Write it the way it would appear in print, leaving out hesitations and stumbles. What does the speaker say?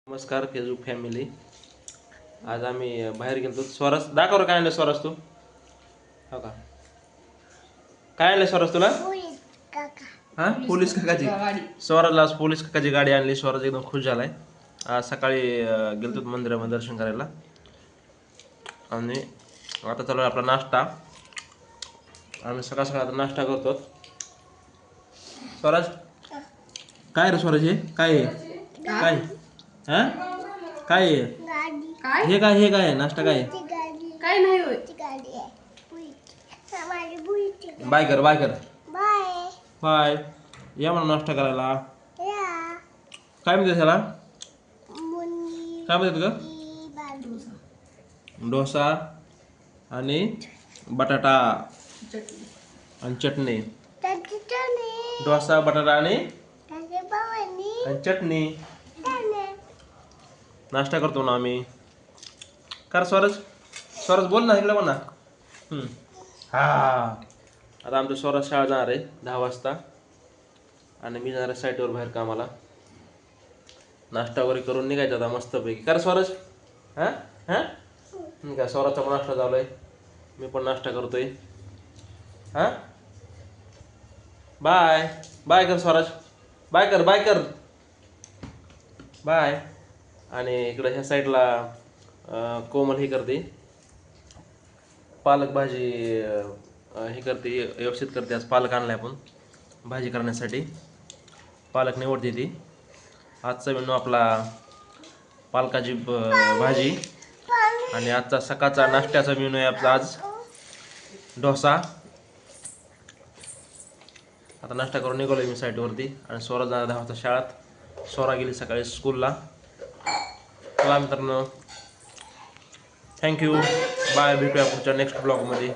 नमस्कार Facebook family. आज आम्ही बाहेर गेलो. स्वरस दाखव काय आणलं स्वरस तू. हो का, काय आणलं स्वरस तुला. हा, पोलीस काकाची स्वराजला आज पोलीस काकाची गाडी आणली. स्वराज एकदम खुश झालाय. आज सकाळी गेलतो मंदिरामध्ये दर्शन करायला आणि आता चालू आहे आपला नाश्ता. आम्ही सकाळ सकाळ नाश्ता करतो. स्वराज काय रे स्वराज, हे काय आहे काय हा काय आहे हे काय हे काय नाश्ता काय काय नाही होय. बाय कर बाय कर बाय. या म्हणून नाश्ता करायला. काय म्हणते त्याला, काय म्हणतात ग. डोसा आणि बटाटा आणि चटणी. डोसा बटाटा आणि चटणी नाश्ता करतो ना आम्ही. कर स्वरज, स्वरज बोल ना, इकडे बोल ना. हा, आता आमचं स्वरज शाळा जाणार आहे 10 वाजता आणि मी जाणार आहे साईटवर बाहेर कामाला. नाश्ता वगैरे करून निघायचं आता मस्तपैकी. कर स्वरज. हां हां, काय स्वराजचा पण नाश्ता चालू आहे, मी पण नाश्ता करतोय. हां, बाय बाय कर स्वराज, बाय कर बाय कर बाय. आणि इकडं ह्या साईडला कोमल हे करते, पालक भाजी हे करते, व्यवस्थित करते. आज पालक आणलाय आपण भाजी करण्यासाठी. पालक निवडते ती. आजचा मेनू आपला पालकाची भाजी आणि आजचा सकाळचा नाश्त्याचा मेनू आहे आपला आज डोसा. आता नाश्ता करून निघालो मी साईटवरती आणि स्वरा जाणार 10 वाजता शाळेत. स्वरा गेली सकाळी स्कूलला. चला मित्रांनो, थँक्यू, बाय. भेटूया पुढच्या नेक्स्ट ब्लॉगमध्ये.